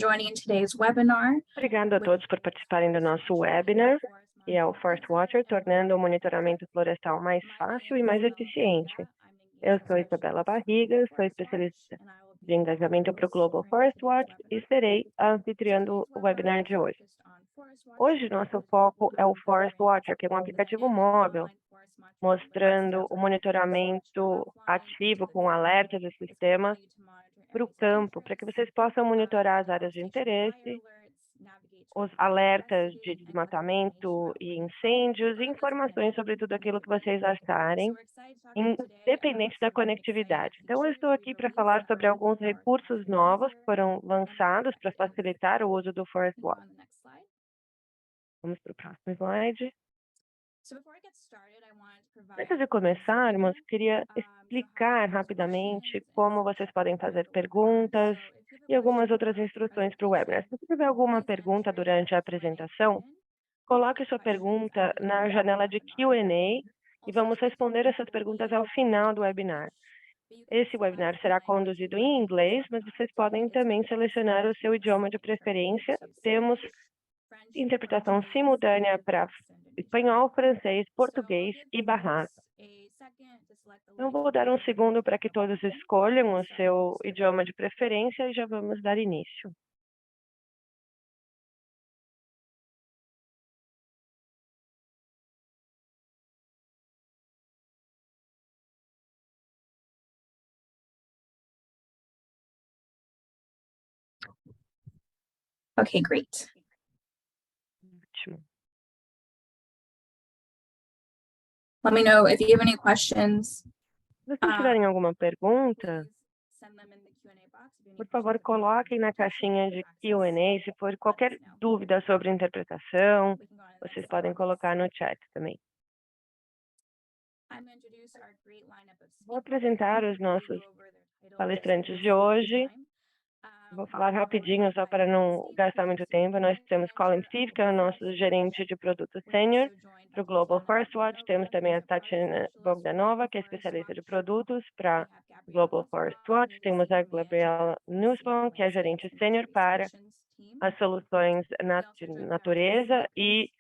joining in today's webinar. Obrigado a todos por participarem do nosso webinar, que é o Forest Watcher, tornando o monitoramento florestal mais fácil e mais eficiente. Eu sou Isabela Barriga, sou especialista de engajamento para o Global Forest Watch e serei a anfitriã do webinar de hoje. Hoje, nosso foco é o Forest Watcher, que é um aplicativo móvel, mostrando o monitoramento ativo com alertas e sistemas para o campo, para que vocês possam monitorar as áreas de interesse, os alertas de desmatamento e incêndios, e informações sobre tudo aquilo que vocês acharem, independente da conectividade. Então, eu estou aqui para falar sobre alguns recursos novos que foram lançados para facilitar o uso do Forest Watch. Vamos para o próximo slide. Antes de começarmos, queria explicar rapidamente como vocês podem fazer perguntas e algumas outras instruções para o webinar. Se você tiver alguma pergunta durante a apresentação, coloque sua pergunta na janela de Q&A e vamos responder essas perguntas ao final do webinar. Esse webinar será conduzido em inglês, mas vocês podem também selecionar o seu idioma de preferência. Temos interpretação simultânea para espanhol, francês, português e bahasa. Então, vou dar um segundo para que todos escolham o seu idioma de preferência e já vamos dar início. Okay, great. Ótimo. Let me know if you have any questions. Se vocês tiverem alguma pergunta, Send them in the Q&A box. If you por need favor, questions, coloquem na caixinha de Q&A. Se for qualquer dúvida sobre interpretação, we can go on to the vocês next podem slide. colocar no chat também. I'm going to introduce our great lineup of Vou speakers. apresentar os nossos We'll go over their titles palestrantes just de to hoje. save time. Vou falar rapidinho, só para não gastar muito tempo. Nós temos Colin Steve, que é o nosso gerente de produto sênior para o Global Forest Watch. Temos também a Tatiana Bogdanova, que é especialista de produtos para o Global Forest Watch. Temos a Gabriela Nussbaum, que é gerente sênior para as soluções de natureza e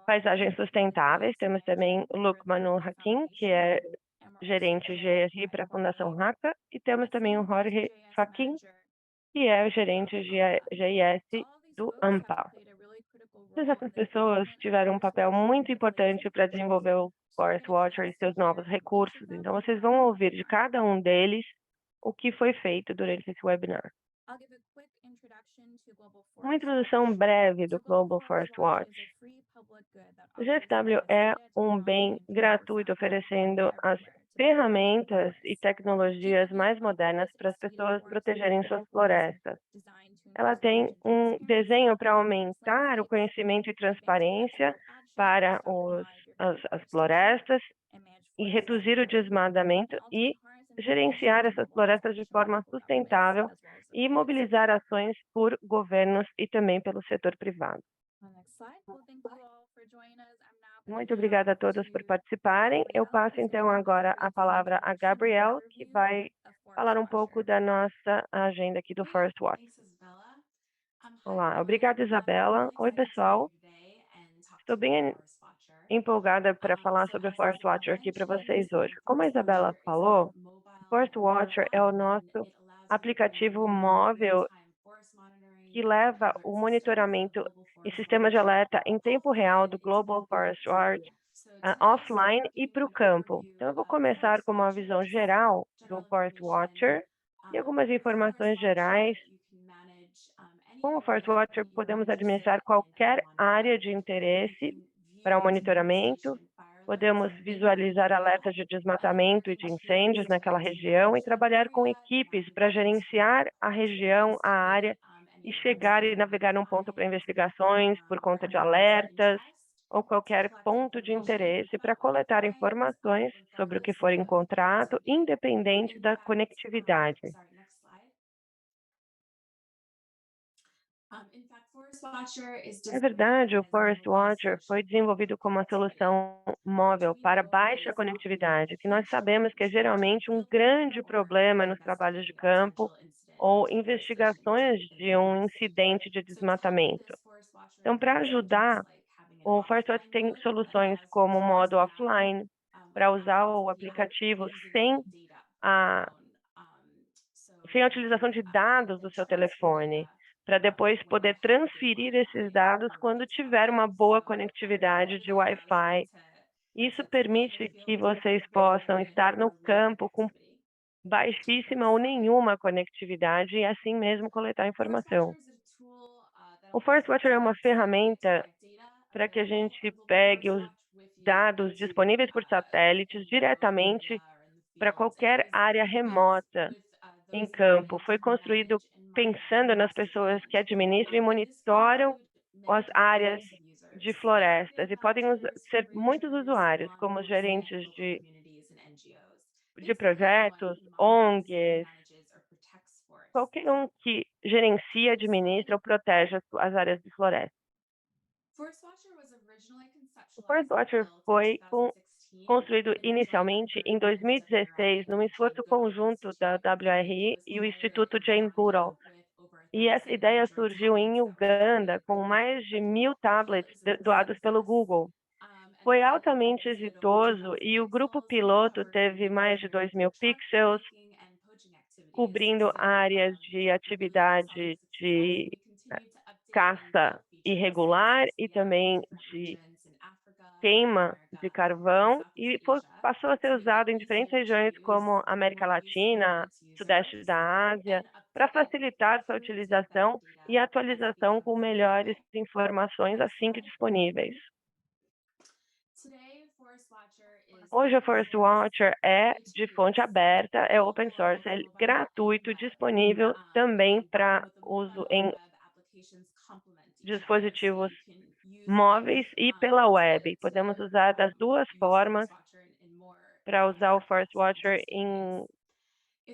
paisagens sustentáveis. Temos também o Luke Manu Hakim, que é gerente GRI para a Fundação RACA, e temos também o Jorge Faquin, que é o gerente GIS do AMPA. Todas essas pessoas tiveram um papel muito importante para desenvolver o Forest Watcher e seus novos recursos. Então, vocês vão ouvir de cada um deles o que foi feito durante esse webinar. Uma introdução breve do Global Forest Watch. O GFW é um bem gratuito, oferecendo as ferramentas e tecnologias mais modernas para as pessoas protegerem suas florestas. Ela tem um desenho para aumentar o conhecimento e transparência para as florestas e reduzir o desmatamento e gerenciar essas florestas de forma sustentável e mobilizar ações por governos e também pelo setor privado. Muito obrigada a todos por participarem. Eu passo, então, agora a palavra a Gabrielle, que vai falar um pouco da nossa agenda aqui do Forest Watch. Olá, obrigada, Isabela. Oi, pessoal. Estou bem empolgada para falar sobre o Forest Watcher aqui para vocês hoje. Como a Isabela falou, o Forest Watcher é o nosso aplicativo móvel que leva o monitoramento e sistema de alerta em tempo real do Global Forest Watch offline e para o campo. Então, eu vou começar com uma visão geral do Forest Watcher e algumas informações gerais. Com o Forest Watcher, podemos administrar qualquer área de interesse para o monitoramento, podemos visualizar alertas de desmatamento e de incêndios naquela região e trabalhar com equipes para gerenciar a região, a área, e chegar e navegar num ponto para investigações por conta de alertas ou qualquer ponto de interesse para coletar informações sobre o que for encontrado, independente da conectividade. É verdade, o Forest Watcher foi desenvolvido como uma solução móvel para baixa conectividade, que nós sabemos que é geralmente um grande problema nos trabalhos de campo ou investigações de um incidente de desmatamento. Então, para ajudar, o ForestWatch tem soluções como o modo offline, para usar o aplicativo a sem a utilização de dados do seu telefone, para depois poder transferir esses dados quando tiver uma boa conectividade de Wi-Fi. Isso permite que vocês possam estar no campo com baixíssima ou nenhuma conectividade e assim mesmo coletar informação. O Forest Watcher é uma ferramenta para que a gente pegue os dados disponíveis por satélites diretamente para qualquer área remota em campo. Foi construído pensando nas pessoas que administram e monitoram as áreas de florestas e podem ser muitos usuários, como os gerentes de projetos, ONGs, qualquer um que gerencia, administra ou protege as áreas de floresta. O Forest Watcher foi construído inicialmente em 2016, num esforço conjunto da WRI e o Instituto Jane Goodall. E essa ideia surgiu em Uganda, com mais de 1.000 tablets doados pelo Google. Foi altamente exitoso e o grupo piloto teve mais de 2.000 pixels, cobrindo áreas de atividade de caça irregular e também de queima de carvão e passou a ser usado em diferentes regiões como América Latina, Sudeste da Ásia, para facilitar sua utilização e atualização com melhores informações assim que disponíveis. Hoje o Forest Watcher é de fonte aberta, é open source, é gratuito, disponível também para uso em dispositivos móveis e pela web. Podemos usar das duas formas para usar o Forest Watcher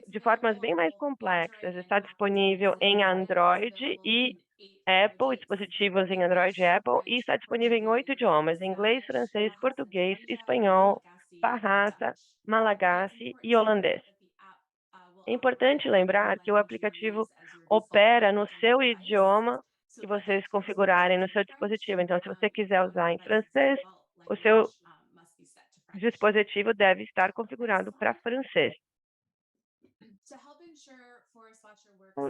de formas bem mais complexas. Está disponível em Android e Apple, dispositivos em Android e Apple, e está disponível em 8 idiomas: inglês, francês, português, espanhol, Bahasa, Malagasy e holandês. É importante lembrar que o aplicativo opera no seu idioma que vocês configurarem no seu dispositivo. Então, se você quiser usar em francês, o seu dispositivo deve estar configurado para francês.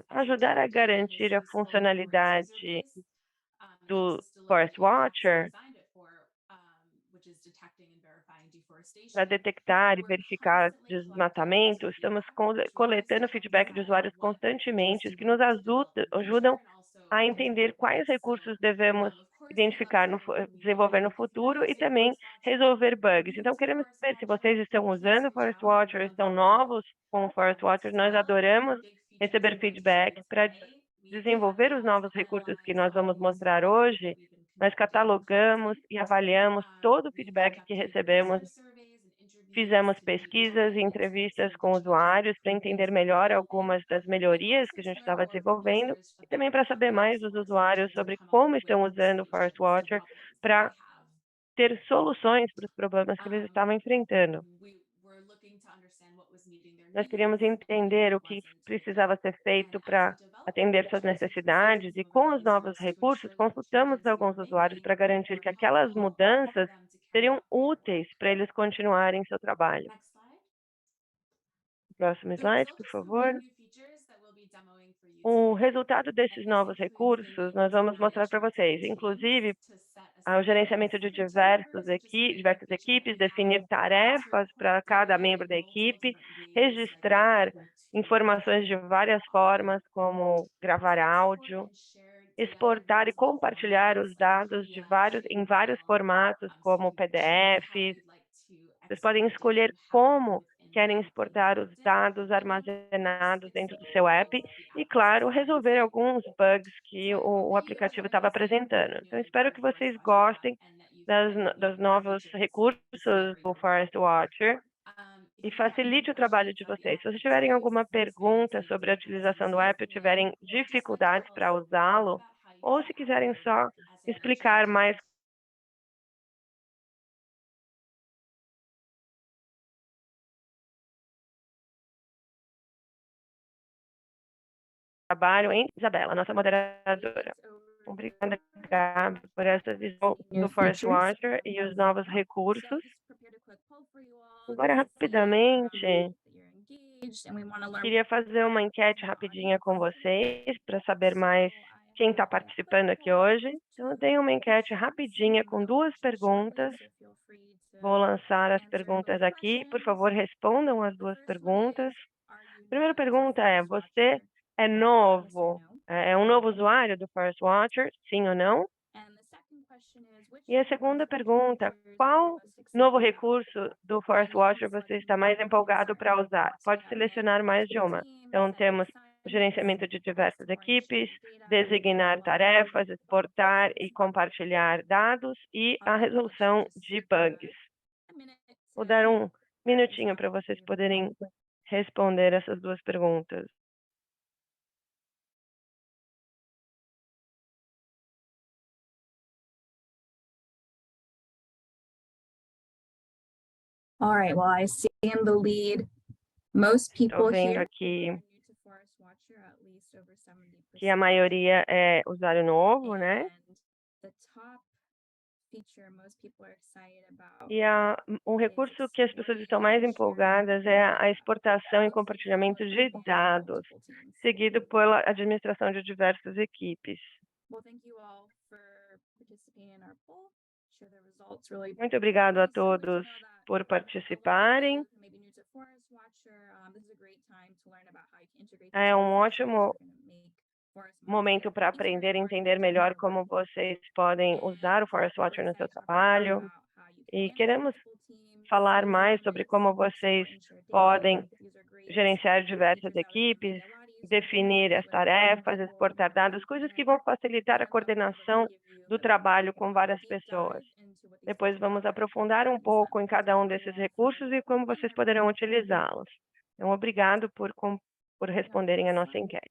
Ajudar a garantir a funcionalidade do Forest Watcher para detectar e verificar desmatamento, estamos coletando feedback de usuários constantemente, que nos ajudam a entender quais recursos devemos identificar, desenvolver no futuro e também resolver bugs. Então, queremos saber se vocês estão usando o Forest Watcher, estão novos com o Forest Watcher. Nós adoramos receber feedback para desenvolver os novos recursos que nós vamos mostrar hoje. Nós catalogamos e avaliamos todo o feedback que recebemos. Fizemos pesquisas e entrevistas com usuários para entender melhor algumas das melhorias que a gente estava desenvolvendo e também para saber mais dos usuários sobre como estão usando o Forest Watcher para ter soluções para os problemas que eles estavam enfrentando. Nós queríamos entender o que precisava ser feito para atender suas necessidades e, com os novos recursos, consultamos alguns usuários para garantir que aquelas mudanças seriam úteis para eles continuarem seu trabalho. Próximo slide, por favor. O resultado desses novos recursos nós vamos mostrar para vocês, inclusive o gerenciamento de diversas equipes, definir tarefas para cada membro da equipe, registrar informações de várias formas, como gravar áudio, exportar e compartilhar os dados em vários formatos, como PDFs. Vocês podem escolher como querem exportar os dados armazenados dentro do seu app e, claro, resolver alguns bugs que o aplicativo estava apresentando. Então, espero que vocês gostem dos novos recursos do Forest Watcher e facilite o trabalho de vocês. Se vocês tiverem alguma pergunta sobre a utilização do app ou tiverem dificuldades para usá-lo, ou se quiserem só explicar mais trabalho em Isabela, nossa moderadora. Obrigada, Gabi, por essa visão do Forest Watcher e os novos recursos. Agora, rapidamente, queria fazer uma enquete rapidinha com vocês para saber mais quem está participando aqui hoje. Então, eu tenho uma enquete rapidinha com 2 perguntas. Vou lançar as perguntas aqui. Por favor, respondam as 2 perguntas. A primeira pergunta é: você é novo? É um novo usuário do Forest Watcher? Sim ou não? E a segunda pergunta: qual novo recurso do Forest Watcher você está mais empolgado para usar? Pode selecionar mais de uma. Então, temos o gerenciamento de diversas equipes, designar tarefas, exportar e compartilhar dados e a resolução de bugs. Vou dar um minutinho para vocês poderem responder essas 2 perguntas. All right, well, I see in the lead, most Estou people vendo here aqui are new to Forest Watcher, at least over que a 70%. maioria é usuário novo, né? And the top feature most people are excited about E um recurso que as pessoas estão mais empolgadas é a exportação e compartilhamento de dados, seguido pela administração de diversas equipes. Well, thank you all for participating in our poll. Share the results really Muito obrigado a quickly. So let you todos know that por for participarem. those maybe new to Forest Watcher, this is a great time to learn about how you can integrate É these um new features ótimo that are gonna make Forest momento para Watcher easier aprender e for you entender to melhor work como with. vocês podem usar o Forest We're Watcher no seu excited to talk more trabalho. about how you can E manage queremos multiple teams, falar use mais sobre elements, como export vocês and share data. podem These are great gerenciar diversas features that would equipes, make it a lot easier to definir work as with tarefas, multiple exportar dados, coisas que vão facilitar a coordenação do trabalho com várias pessoas. Depois vamos aprofundar um pouco em cada um desses recursos e como vocês poderão utilizá-los. Então, obrigado por responderem a nossa enquete.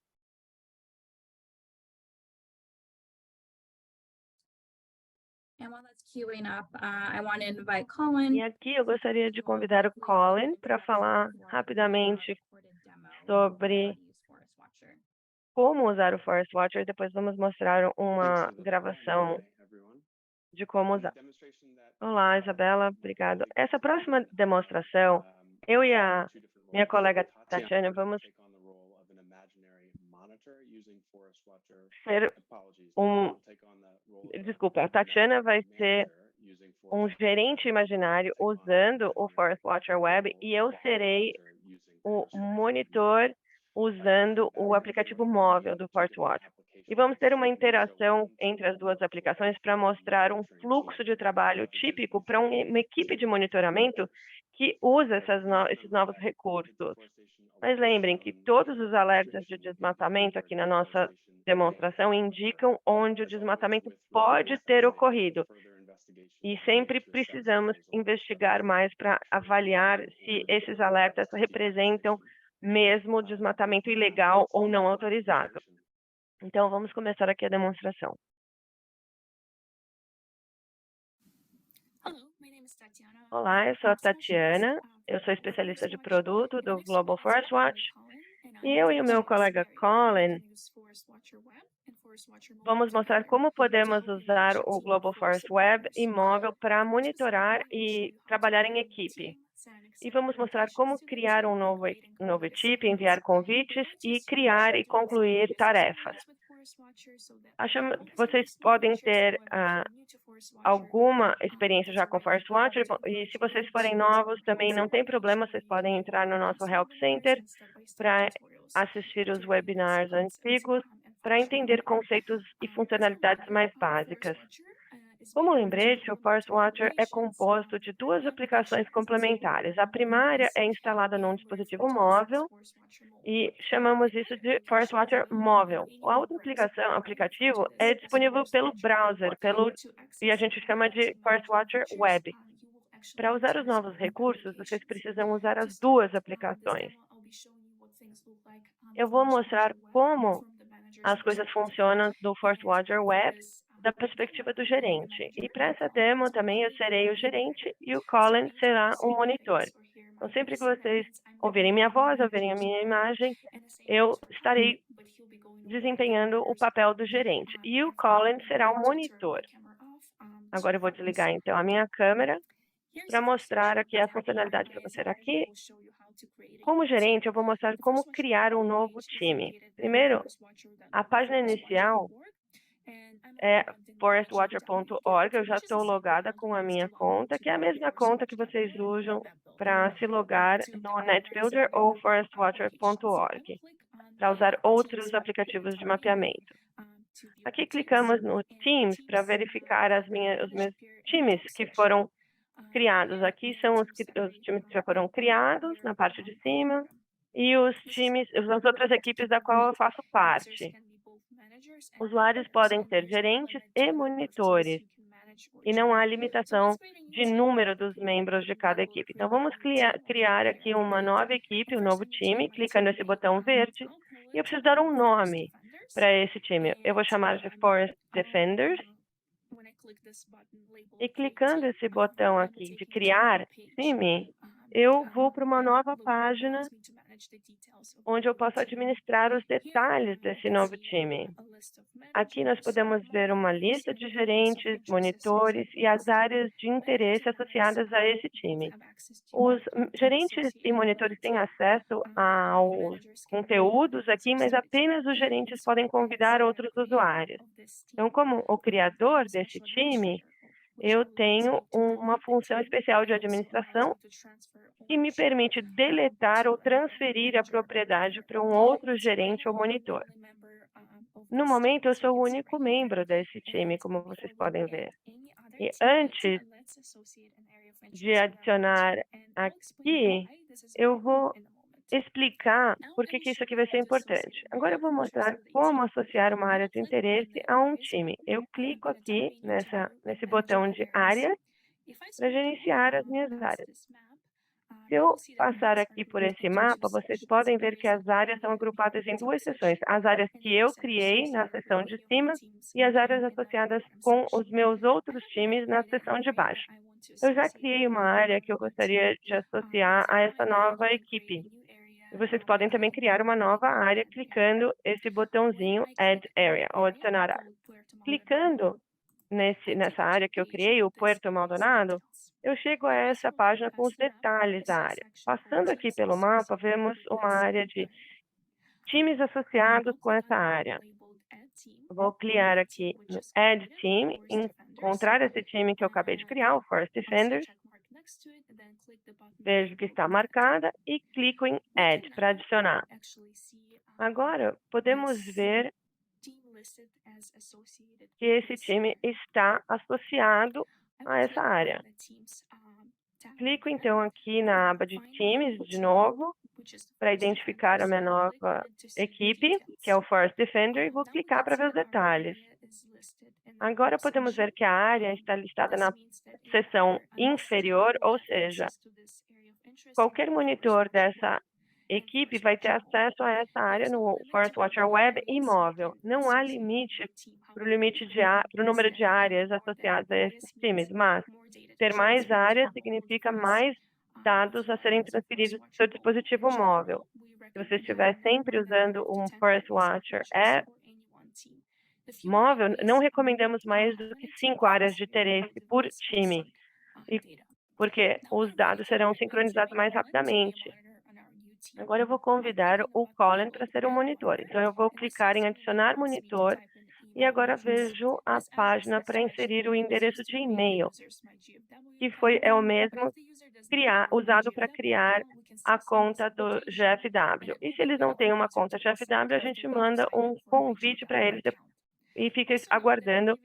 And while that's queuing up, I want to invite Colin. E aqui eu gostaria de convidar o Colin para falar rapidamente sobre como usar o Forest Watcher e depois vamos mostrar uma gravação de como usar. Olá, Isabela, obrigado. Essa próxima demonstração, eu e a minha colega Tatiana vamos ser Desculpa, a Tatiana vai ser um gerente imaginário usando o Forest Watcher Web e eu serei o monitor usando o aplicativo móvel do Forest Watcher. E vamos ter uma interação entre as 2 aplicações para mostrar um fluxo de trabalho típico para uma equipe de monitoramento que usa esses novos recursos. Mas lembrem que todos os alertas de desmatamento aqui na nossa demonstração indicam onde o desmatamento pode ter ocorrido. E sempre precisamos investigar mais para avaliar se esses alertas representam mesmo desmatamento ilegal ou não autorizado. Então, vamos começar aqui a demonstração. Olá, eu sou a Tatiana, eu sou especialista de produto do Global Forest Watch, e eu e o meu colega Colin vamos mostrar como podemos usar o Global Forest Web e móvel para monitorar e trabalhar em equipe. E vamos mostrar como criar um novo chip, enviar convites e criar e concluir tarefas. Vocês podem ter alguma experiência já com Forest Watcher e se vocês forem novos também não tem problema, vocês podem entrar no nosso Help Center para assistir os webinars antigos para entender conceitos e funcionalidades mais básicas. Como lembrete, o Forest Watcher é composto de 2 aplicações complementares. A primária é instalada num dispositivo móvel e chamamos isso de Forest Watcher móvel. A outra aplicativo é disponível pelo browser, e a gente chama de Forest Watcher Web. Para usar os novos recursos, vocês precisam usar as 2 aplicações. Eu vou mostrar como as coisas funcionam do Forest Watcher Web da perspectiva do gerente. E para essa demo também eu serei o gerente e o Colin será o monitor. Então, sempre que vocês ouvirem minha voz, ouvirem a minha imagem, eu estarei desempenhando o papel do gerente. E o Colin será o monitor. Agora eu vou desligar, então, a minha câmera para mostrar aqui a funcionalidade para você. Aqui, como gerente, eu vou mostrar como criar um novo time. Primeiro, a página inicial é forestwatcher.org. Eu já estou logada com a minha conta, que é a mesma conta que vocês usam para se logar no NetBuilder ou forestwatcher.org, para usar outros aplicativos de mapeamento. Aqui clicamos no Teams para verificar os meus times que foram criados. Aqui são os times que já foram criados, na parte de cima, e os times, as outras equipes da qual eu faço parte. Usuários podem ser gerentes e monitores, e não há limitação de número dos membros de cada equipe. Então, vamos criar aqui uma nova equipe, um novo time, clica nesse botão verde, e eu preciso dar um nome para esse time. Eu vou chamar de Forest Defenders, e clicando esse botão aqui de criar time, eu vou para uma nova página onde eu posso administrar os detalhes desse novo time. Aqui nós podemos ver uma lista de gerentes, monitores e as áreas de interesse associadas a esse time. Os gerentes e monitores têm acesso aos conteúdos aqui, mas apenas os gerentes podem convidar outros usuários. Então, como o criador desse time, eu tenho uma função especial de administração que me permite deletar ou transferir a propriedade para um outro gerente ou monitor. No momento, eu sou o único membro desse time, como vocês podem ver. E antes de adicionar aqui, eu vou explicar por que isso aqui vai ser importante. Agora eu vou mostrar como associar uma área de interesse a um time. Eu clico aqui nesse botão de áreas para gerenciar as minhas áreas. Se eu passar aqui por esse mapa, vocês podem ver que as áreas são agrupadas em duas seções. As áreas que eu criei na seção de cima e as áreas associadas com os meus outros times na seção de baixo. Eu já criei uma área que eu gostaria de associar a essa nova equipe. E vocês podem também criar uma nova área clicando esse botãozinho Add Area, ou adicionar área. Clicando nessa área que eu criei, o Puerto Maldonado, eu chego a essa página com os detalhes da área. Passando aqui pelo mapa, vemos uma área de times associados com essa área. Vou clicar aqui no Add Team, encontrar esse time que eu acabei de criar, o Forest Defenders. Vejo que está marcada e clico em Add para adicionar. Agora, podemos ver que esse time está associado a essa área. Clico então aqui na aba de times de novo, para identificar a minha nova equipe, que é o Forest Defender, e vou clicar para ver os detalhes. Agora podemos ver que a área está listada na seção inferior, ou seja, qualquer monitor dessa equipe vai ter acesso a essa área no Forest Watcher Web e móvel. Não há limite para o número de áreas associadas a esses times, mas ter mais áreas significa mais dados a serem transferidos do seu dispositivo móvel. Se você estiver sempre usando um Forest Watcher móvel, não recomendamos mais do que 5 áreas de interesse por time, porque os dados serão sincronizados mais rapidamente. Agora eu vou convidar o Colin para ser um monitor. Então eu vou clicar em adicionar monitor e agora vejo a página para inserir o endereço de e-mail, que é o mesmo usado para criar a conta do GFW. E se eles não têm uma conta GFW, a gente manda um convite para eles e fica aguardando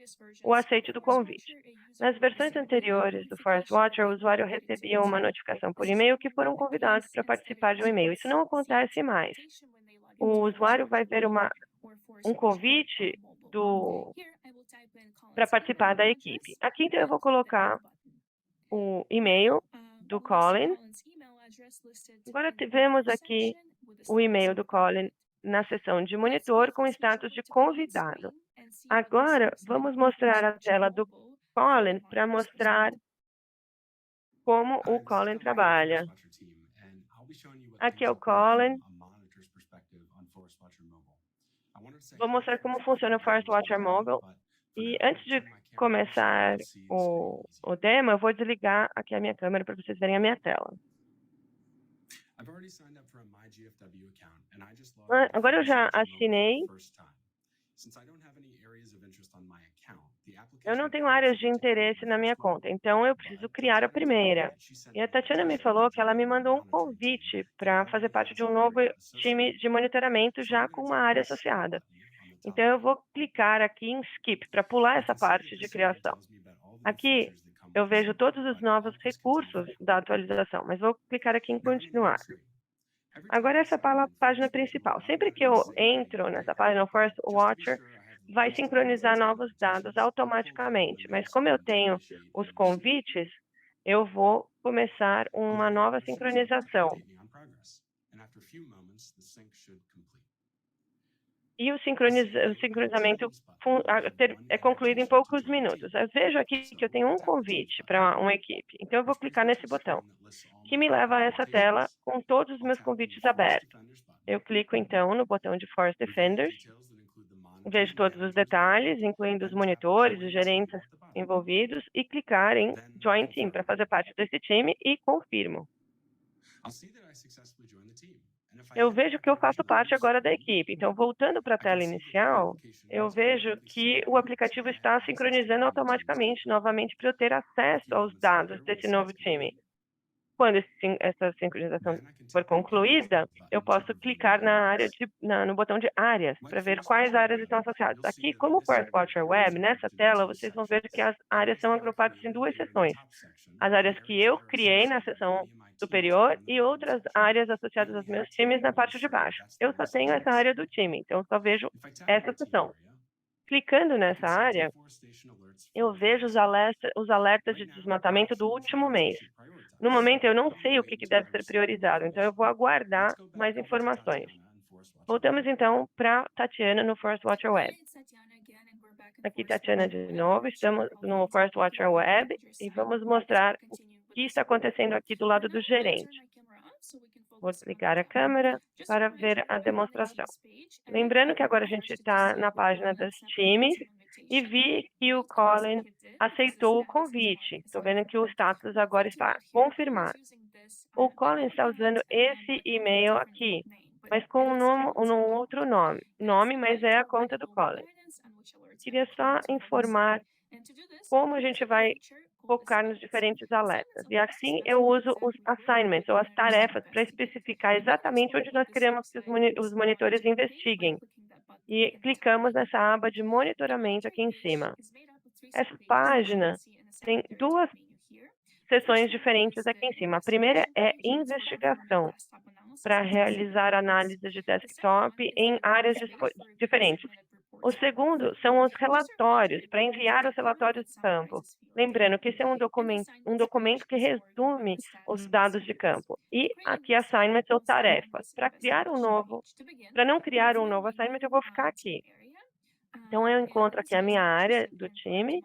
o aceite do convite. Nas versões anteriores do Forest Watcher, o usuário recebia uma notificação por e-mail que foram convidados para participar de um e-mail. Isso não acontece mais. O usuário vai ver um convite para participar da equipe. Aqui, então, eu vou colocar o e-mail do Colin. Agora, vemos aqui o e-mail do Colin na seção de monitor com status de convidado. Agora, vamos mostrar a tela do Colin para mostrar como o Colin trabalha. Aqui é o Colin. vou mostrar como funciona o Forest Watcher Mobile. E antes de começar o demo, eu vou desligar aqui a minha câmera para vocês verem a minha tela. Agora eu já assinei. Eu não tenho áreas de interesse na minha conta, então eu preciso criar a primeira. E a Tatiana me falou que ela me mandou um convite para fazer parte de um novo time de monitoramento já com uma área associada. Então eu vou clicar aqui em Skip para pular essa parte de criação. Aqui eu vejo todos os novos recursos da atualização, mas vou clicar aqui em Continuar. Agora essa é a página principal. Sempre que eu entro nessa página, o Forest Watcher vai sincronizar novos dados automaticamente. Mas como eu tenho os convites, eu vou começar uma nova sincronização. E o sincronizamento é concluído em poucos minutos. Eu vejo aqui que eu tenho um convite para uma equipe. Então eu vou clicar nesse botão, que me leva a essa tela com todos os meus convites abertos. Eu clico então no botão de Forest Defenders, vejo todos os detalhes, incluindo os monitores, os gerentes envolvidos, e clicar em Join Team para fazer parte desse time e confirmo. Eu vejo que eu faço parte agora da equipe. Então, voltando para a tela inicial, eu vejo que o aplicativo está sincronizando automaticamente novamente para eu ter acesso aos dados desse novo time. Quando essa sincronização for concluída, eu posso clicar no botão de áreas para ver quais áreas estão associadas. Aqui, como o Forest Watcher Web, nessa tela, vocês vão ver que as áreas são agrupadas em duas seções. As áreas que eu criei na seção superior e outras áreas associadas aos meus times na parte de baixo. Eu só tenho essa área do time, então eu só vejo essa seção. Clicando nessa área, eu vejo os alertas de desmatamento do último mês. No momento, eu não sei o que deve ser priorizado, então eu vou aguardar mais informações. Voltamos, então, para Tatiana no Forest Watcher Web. Aqui, Tatiana, de novo, estamos no Forest Watcher Web e vamos mostrar o que está acontecendo aqui do lado do gerente. Vou desligar a câmera para ver a demonstração. Lembrando que agora a gente está na página dos times e vi que o Colin aceitou o convite. Estou vendo que o status agora está confirmado. O Colin está usando esse e-mail aqui, mas com um outro nome, mas é a conta do Colin. Queria só informar como a gente vai focar nos diferentes alertas. E assim eu uso os assignments, ou as tarefas, para especificar exatamente onde nós queremos que os monitores investiguem. E clicamos nessa aba de monitoramento aqui em cima. Essa página tem duas seções diferentes aqui em cima. A primeira é investigação, para realizar análise de desktop em áreas diferentes. O segundo são os relatórios, para enviar os relatórios de campo. Lembrando que esse é um documento que resume os dados de campo. E aqui, assignments ou tarefas. Para não criar um novo assignment, eu vou ficar aqui. Então, eu encontro aqui a minha área do time.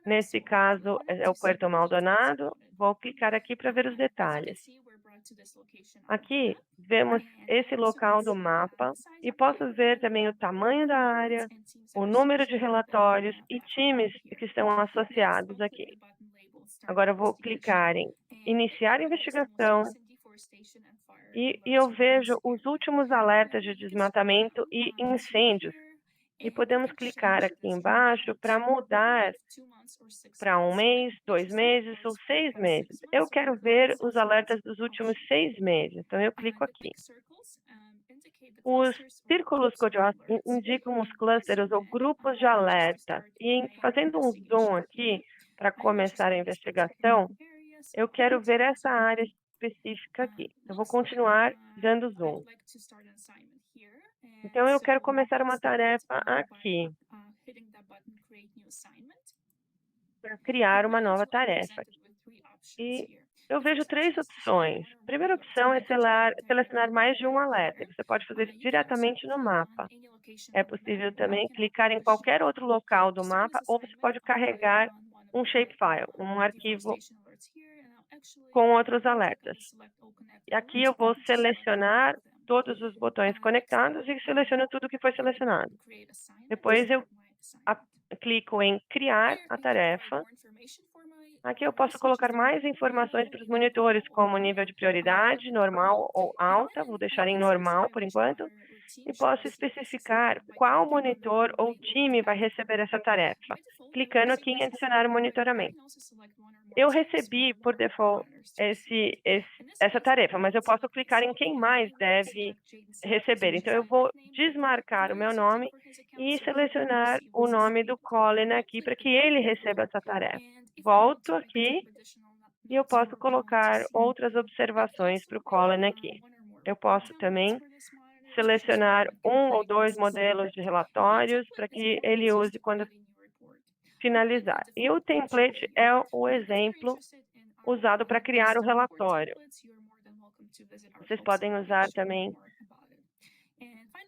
Nesse caso, é o Puerto Maldonado. Vou clicar aqui para ver os detalhes. Aqui, vemos esse local do mapa e posso ver também o tamanho da área, o número de relatórios e times que estão associados aqui. Agora, eu vou clicar em Iniciar investigação e eu vejo os últimos alertas de desmatamento e incêndios. E podemos clicar aqui embaixo para mudar para 1 mês, 2 meses ou 6 meses. Eu quero ver os alertas dos últimos 6 meses, então eu clico aqui. Os círculos cor-de-rosa indicam os clusters ou grupos de alerta. E fazendo um zoom aqui para começar a investigação, eu quero ver essa área específica aqui. Eu vou continuar dando zoom. Então, eu quero começar uma tarefa aqui, para criar uma nova tarefa. E eu vejo 3 opções. A primeira opção é selecionar mais de um alerta. Você pode fazer isso diretamente no mapa. É possível também clicar em qualquer outro local do mapa, ou você pode carregar um shapefile, um arquivo com outros alertas. E aqui eu vou selecionar todos os botões conectados e seleciono tudo que foi selecionado. Depois eu clico em criar a tarefa. Aqui eu posso colocar mais informações para os monitores, como nível de prioridade, normal ou alta. Vou deixar em normal por enquanto. E posso especificar qual monitor ou time vai receber essa tarefa, clicando aqui em adicionar monitoramento. Eu recebi, por default, essa tarefa, mas eu posso clicar em quem mais deve receber. Então, eu vou desmarcar o meu nome e selecionar o nome do Colin aqui para que ele receba essa tarefa. Volto aqui e eu posso colocar outras observações para o Colin aqui. Eu posso também selecionar 1 ou 2 modelos de relatórios para que ele use quando finalizar. E o template é o exemplo usado para criar o relatório. Vocês podem usar também,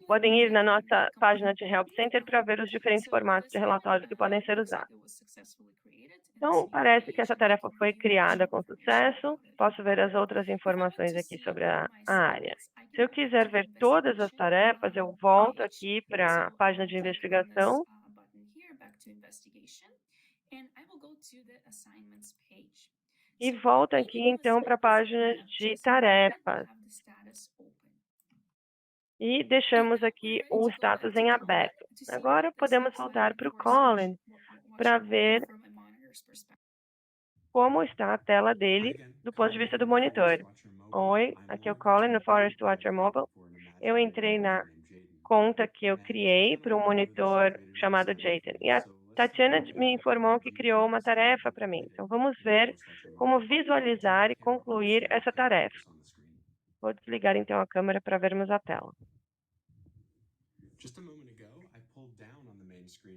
podem ir na nossa página de Help Center para ver os diferentes formatos de relatórios que podem ser usados. Então, parece que essa tarefa foi criada com sucesso. Posso ver as outras informações aqui sobre a área. Se eu quiser ver todas as tarefas, eu volto aqui para a página de investigação. E volto aqui, então, para a página de tarefas. E deixamos aqui o status em aberto. Agora, podemos voltar para o Colin para ver como está a tela dele do ponto de vista do monitor. Oi, aqui é o Colin no Forest Watcher Mobile. Eu entrei na conta que eu criei para um monitor chamado Jaden. E a Tatiana me informou que criou uma tarefa para mim. Então, vamos ver como visualizar e concluir essa tarefa. Vou desligar, então, a câmera para vermos a tela.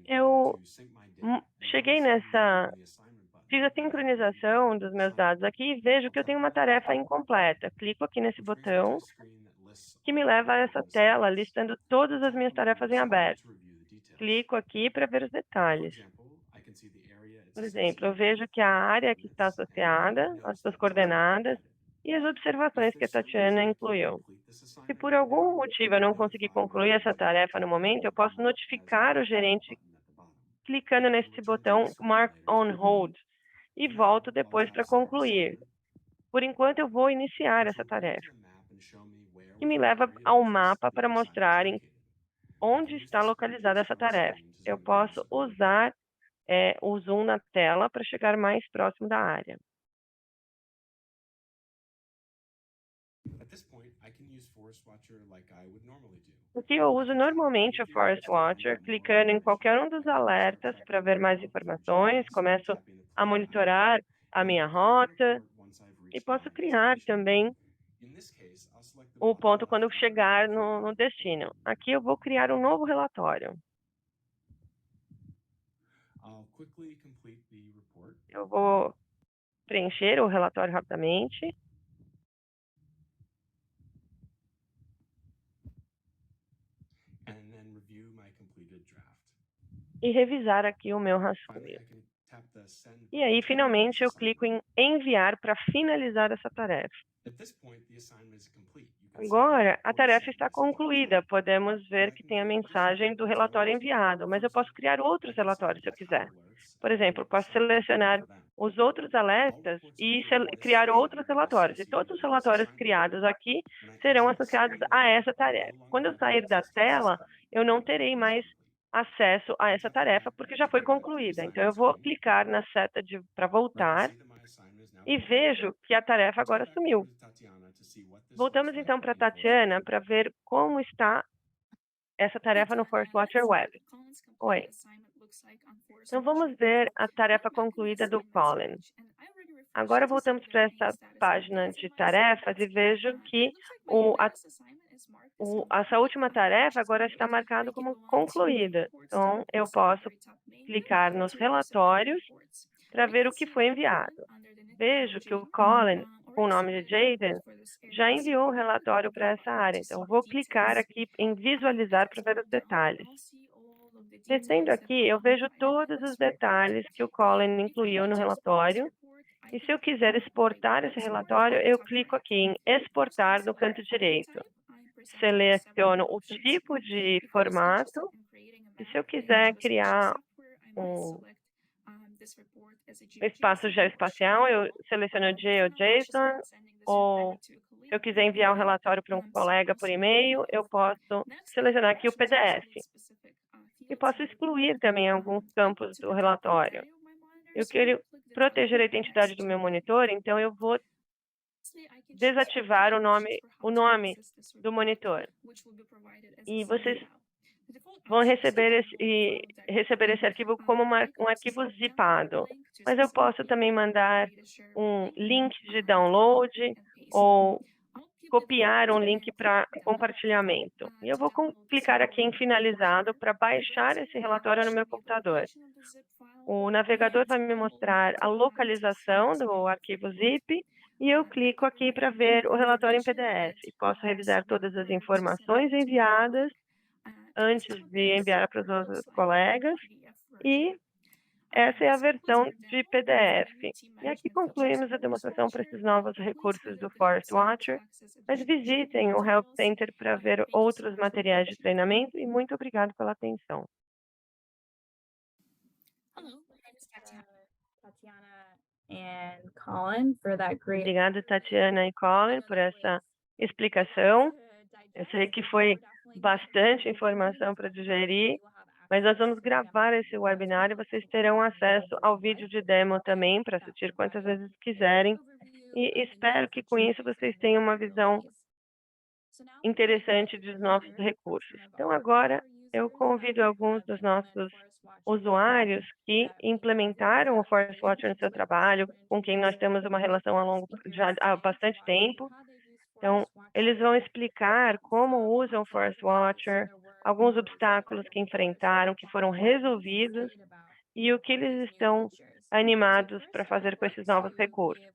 Eu cheguei fiz a sincronização dos meus dados aqui e vejo que eu tenho uma tarefa incompleta. Clico aqui nesse botão que me leva a essa tela listando todas as minhas tarefas em aberto. Clico aqui para ver os detalhes. Por exemplo, eu vejo que a área que está associada, as suas coordenadas e as observações que a Tatiana incluiu. Se por algum motivo eu não conseguir concluir essa tarefa no momento, eu posso notificar o gerente clicando nesse botão Mark on Hold e volto depois para concluir. Por enquanto, eu vou iniciar essa tarefa, que me leva ao mapa para mostrar onde está localizada essa tarefa. Eu posso usar o zoom na tela para chegar mais próximo da área. Aqui eu uso normalmente o Forest Watcher, clicando em qualquer um dos alertas para ver mais informações, começo a monitorar a minha rota e posso criar também o ponto quando eu chegar no destino. Aqui eu vou criar um novo relatório. Eu vou preencher o relatório rapidamente. E revisar aqui o meu rascunho. E aí, finalmente, eu clico em enviar para finalizar essa tarefa. Agora, a tarefa está concluída. Podemos ver que tem a mensagem do relatório enviado, mas eu posso criar outros relatórios se eu quiser. Por exemplo, posso selecionar os outros alertas e criar outros relatórios. E todos os relatórios criados aqui serão associados a essa tarefa. Quando eu sair da tela, eu não terei mais acesso a essa tarefa, porque já foi concluída. Então, eu vou clicar na seta para voltar e vejo que a tarefa agora sumiu. Voltamos, então, para a Tatiana para ver como está essa tarefa no Forest Watcher Web. Oi. Então, vamos ver a tarefa concluída do Colin. Agora, voltamos para essa página de tarefas e vejo que essa última tarefa agora está marcada como concluída. Então, eu posso clicar nos relatórios para ver o que foi enviado. Vejo que o Colin, com o nome de Jaden, já enviou o relatório para essa área. Então, vou clicar aqui em visualizar para ver os detalhes. Descendo aqui, eu vejo todos os detalhes que o Colin incluiu no relatório. E se eu quiser exportar esse relatório, eu clico aqui em exportar no canto direito. seleciono o tipo de formato, e se eu quiser criar um espaço geoespacial, eu seleciono GeoJSON, ou se eu quiser enviar o relatório para um colega por e-mail, eu posso selecionar aqui o PDF. E posso excluir também alguns campos do relatório. Eu quero proteger a identidade do meu monitor, então eu vou desativar o nome do monitor. E vocês vão receber esse arquivo como um arquivo zipado. Mas eu posso também mandar um link de download ou copiar um link para compartilhamento. E eu vou clicar aqui em finalizado para baixar esse relatório no meu computador. O navegador vai me mostrar a localização do arquivo zip e eu clico aqui para ver o relatório em PDF. Posso revisar todas as informações enviadas antes de enviar para os outros colegas, e essa é a versão de PDF. E aqui concluímos a demonstração para esses novos recursos do Forest Watcher, mas visitem o Help Center para ver outros materiais de treinamento e muito obrigado pela atenção. Hello, my name is Tatiana and Colin for that great. Obrigada, Tatiana e Colin, por essa explicação. Eu sei que foi bastante informação para digerir, mas nós vamos gravar esse webinar e vocês terão acesso ao vídeo de demo também para assistir quantas vezes quiserem. E espero que com isso vocês tenham uma visão interessante dos nossos recursos. Então agora eu convido alguns dos nossos usuários que implementaram o Forest Watcher no seu trabalho, com quem nós temos uma relação já há bastante tempo. Então, eles vão explicar como usam o Forest Watcher, alguns obstáculos que enfrentaram, que foram resolvidos, e o que eles estão animados para fazer com esses novos recursos.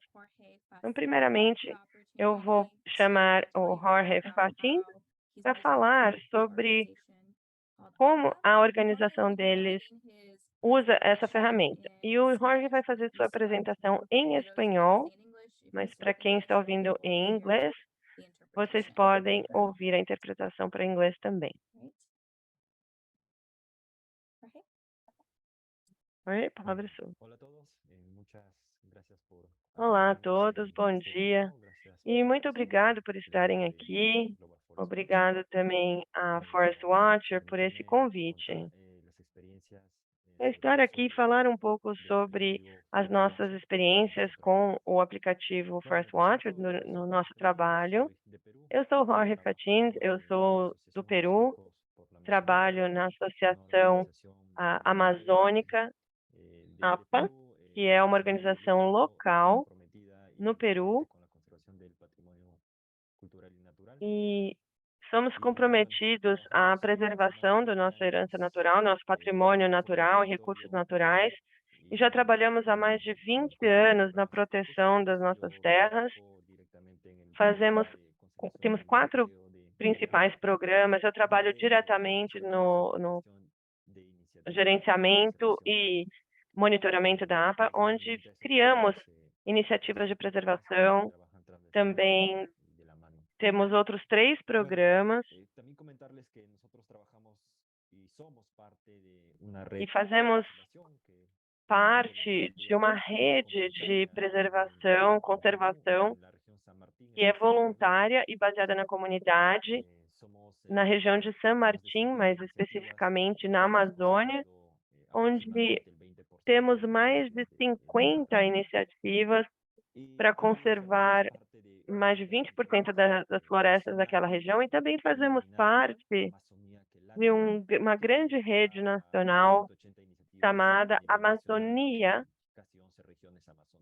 Então, primeiramente, eu vou chamar o Jorge Fatin para falar sobre como a organização deles usa essa ferramenta. E o Jorge vai fazer sua apresentação em espanhol, mas para quem está ouvindo em inglês, vocês podem ouvir a interpretação para inglês também. Oi, a palavra é sua. Olá a todos, bom dia. E muito obrigado por estarem aqui. Obrigado também a Forest Watcher por esse convite. Eu estar aqui e falar um pouco sobre as nossas experiências com o aplicativo Forest Watcher no nosso trabalho. Eu sou Jorge Fatins, eu sou do Peru, trabalho na Associação Amazônica, APA, que é uma organização local no Peru, e somos comprometidos à preservação da nossa herança natural, nosso patrimônio natural e recursos naturais, e já trabalhamos há mais de 20 anos na proteção das nossas terras. Temos 4 principais programas. Eu trabalho diretamente no gerenciamento e monitoramento da APA, onde criamos iniciativas de preservação. Também temos outros 3 programas e fazemos parte de uma rede de preservação, conservação, que é voluntária e baseada na comunidade, na região de San Martín, mais especificamente na Amazônia, onde temos mais de 50 iniciativas para conservar mais de 20% das florestas daquela região, e também fazemos parte de uma grande rede nacional chamada Amazônia,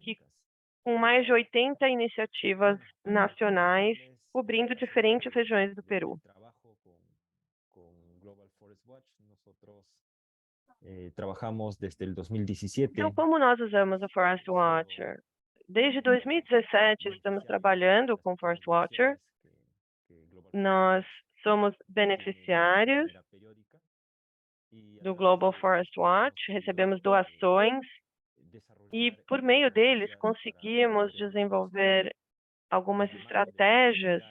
que com mais de 80 iniciativas nacionais, cobrindo diferentes regiões do Peru. Então, como nós usamos o Forest Watcher? Desde 2017, estamos trabalhando com o Forest Watcher. Nós somos beneficiários do Global Forest Watch, recebemos doações e, por meio deles, conseguimos desenvolver algumas estratégias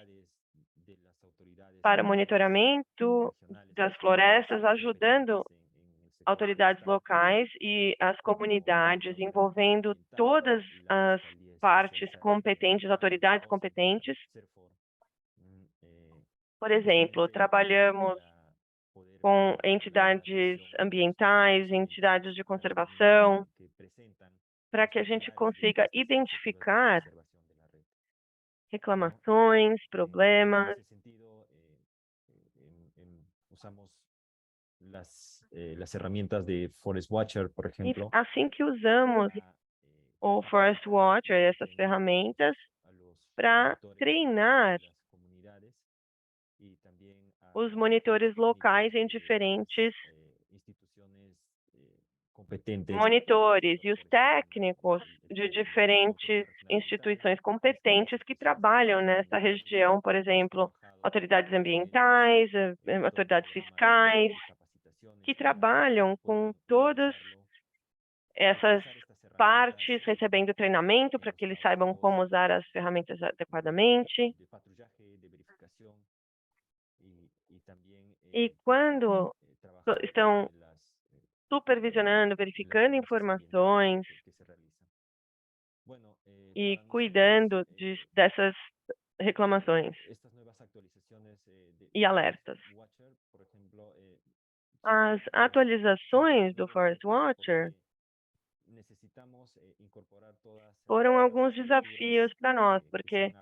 para monitoramento das florestas, ajudando autoridades locais e as comunidades, envolvendo todas as partes competentes, autoridades competentes. Por exemplo, trabalhamos com entidades ambientais, entidades de conservação, para que a gente consiga identificar reclamações, problemas. Usamos las herramientas de Forest Watcher, por E ejemplo, assim que usamos o Forest Watcher, essas ferramentas, para treinar os monitores locais em diferentes monitores e os técnicos de diferentes instituições competentes que trabalham nessa região, por exemplo, autoridades ambientais, autoridades fiscais, que trabalham com todas essas partes, recebendo treinamento para que eles saibam como usar as ferramentas adequadamente. E quando estão supervisionando, verificando informações e cuidando dessas reclamações e alertas. As atualizações do Forest Watcher foram alguns desafios para nós, porque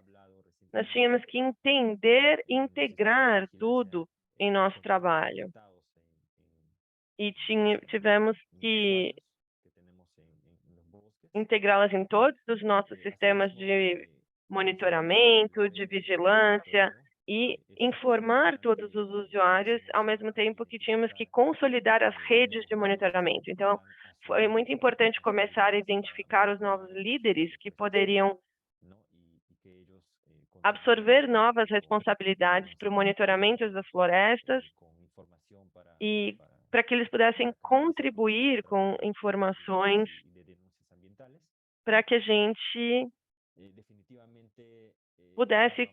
nós tínhamos que entender e integrar tudo em nosso trabalho. E tivemos que integrá-las em todos os nossos sistemas de monitoramento, de vigilância e informar todos os usuários, ao mesmo tempo que tínhamos que consolidar as redes de monitoramento. Então, foi muito importante começar a identificar os novos líderes que poderiam absorver novas responsabilidades para o monitoramento das florestas e para que eles pudessem contribuir com informações para que a gente pudesse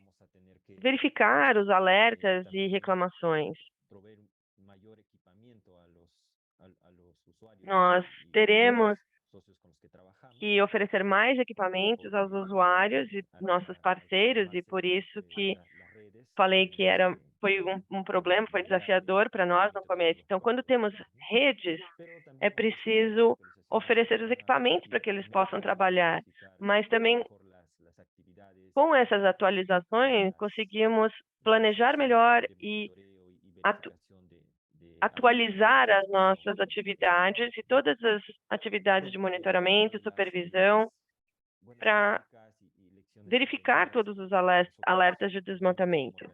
verificar os alertas e reclamações. Nós teremos que oferecer mais equipamentos aos usuários e nossos parceiros, e por isso que falei que foi um problema, foi desafiador para nós no começo. Então, quando temos redes, é preciso oferecer os equipamentos para que eles possam trabalhar, mas também com essas atualizações conseguimos planejar melhor e atualizar as nossas atividades e todas as atividades de monitoramento, supervisão, para verificar todos os alertas de desmatamento.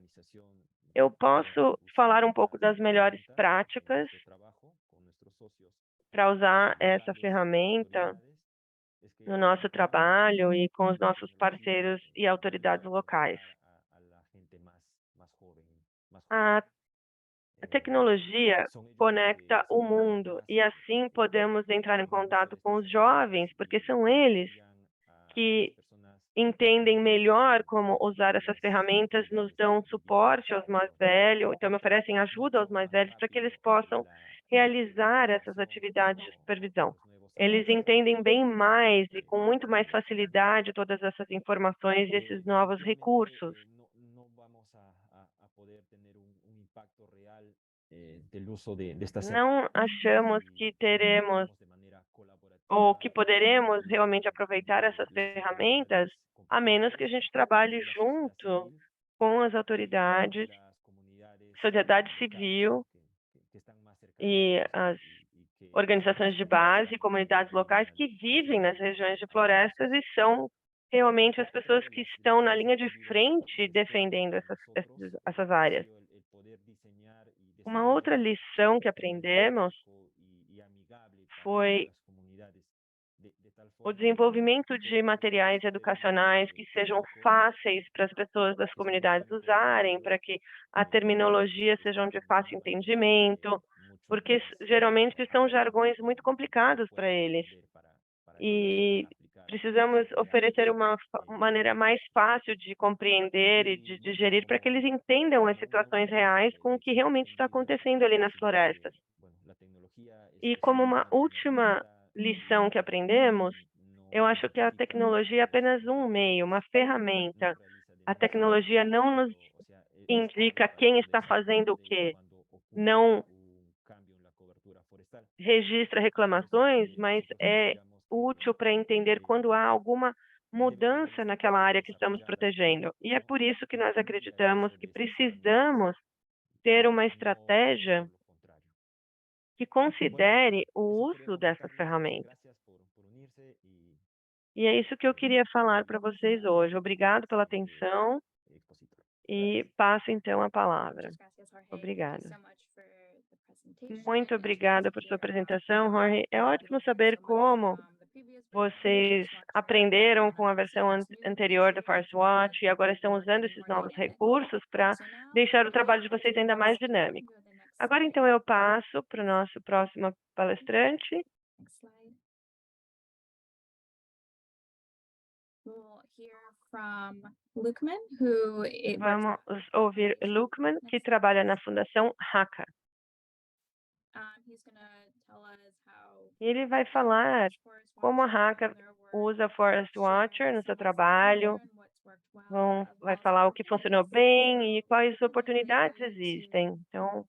Eu posso falar um pouco das melhores práticas para usar essa ferramenta no nosso trabalho e com os nossos parceiros e autoridades locais. A tecnologia conecta o mundo e assim podemos entrar em contato com os jovens, porque são eles que entendem melhor como usar essas ferramentas, nos dão suporte aos mais velhos, então me oferecem ajuda aos mais velhos para que eles possam realizar essas atividades de supervisão. Eles entendem bem mais e com muito mais facilidade todas essas informações e esses novos recursos. Não achamos que teremos ou que poderemos realmente aproveitar essas ferramentas a menos que a gente trabalhe junto com as autoridades, sociedade civil e as organizações de base e comunidades locais que vivem nas regiões de florestas e são realmente as pessoas que estão na linha de frente defendendo essas áreas. Uma outra lição que aprendemos foi o desenvolvimento de materiais educacionais que sejam fáceis para as pessoas das comunidades usarem, para que a terminologia seja de fácil entendimento, porque geralmente são jargões muito complicados para eles. E precisamos oferecer uma maneira mais fácil de compreender e de digerir para que eles entendam as situações reais com o que realmente está acontecendo ali nas florestas. E como uma última lição que aprendemos, eu acho que a tecnologia é apenas um meio, uma ferramenta. A tecnologia não nos indica quem está fazendo o quê, não registra reclamações, mas é útil para entender quando há alguma mudança naquela área que estamos protegendo. E é por isso que nós acreditamos que precisamos ter uma estratégia que considere o uso dessas ferramentas. E é isso que eu queria falar para vocês hoje. Obrigado pela atenção e passo então a palavra. Obrigada. Muito obrigada por sua apresentação, Jorge. É ótimo saber como vocês aprenderam com a versão anterior do ForestWatch e agora estão usando esses novos recursos para deixar o trabalho de vocês ainda mais dinâmico. Agora, então, eu passo para o nosso próximo palestrante. Vamos ouvir Lukman, que trabalha na Fundação Haka. Ele vai falar como a Haka usa Forest Watcher no seu trabalho, vai falar o que funcionou bem e quais oportunidades existem. Então,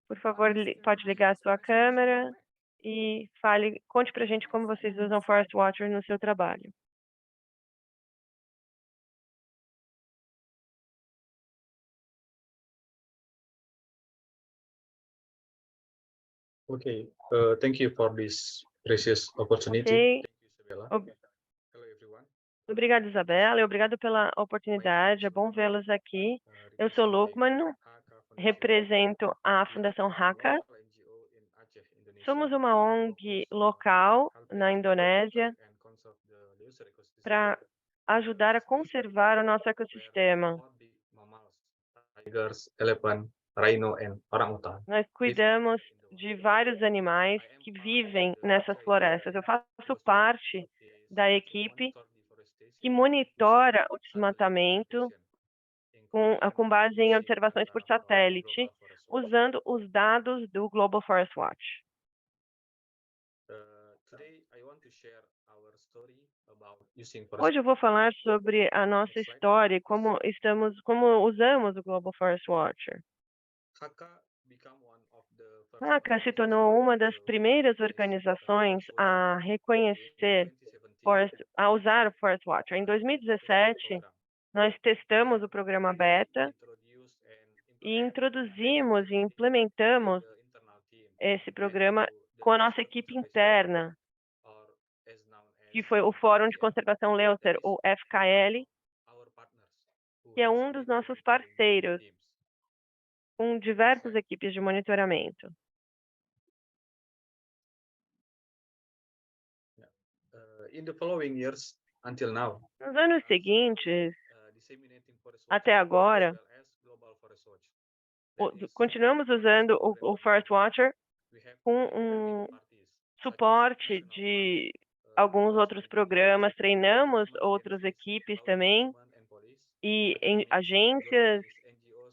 por favor, pode ligar a sua câmera e conte pra gente como vocês usam Forest Watcher no seu trabalho. Okay, thank you for this precious opportunity. Ok. Thank you, Isabella. Hello, everyone. Obrigada, Isabela, e obrigado pela oportunidade. É bom vê-los aqui. Eu sou Lukman, represento a Fundação Haka. Somos uma ONG local na Indonésia para ajudar a conservar o nosso ecossistema. Tigers, elephant, rhino, and orangutan. Nós cuidamos de vários animais que vivem nessas florestas. Eu faço parte da equipe que monitora o desmatamento com base em observações por satélite, usando os dados do Global Forest Watch. Hoje eu vou falar sobre a nossa história e como usamos o Global Forest Watcher. Haka se tornou uma das primeiras organizações a reconhecer, a usar o Forest Watcher. Em 2017, nós testamos o programa Beta e introduzimos e implementamos esse programa com a nossa equipe interna, que foi o Fórum de Conservação Leuser, o FKL, que é um dos nossos parceiros, com diversas equipes de monitoramento. In the following years, until now, Nos anos seguintes, até agora, continuamos usando o Forest Watcher com um suporte de alguns outros programas, treinamos outras equipes também, e em agências,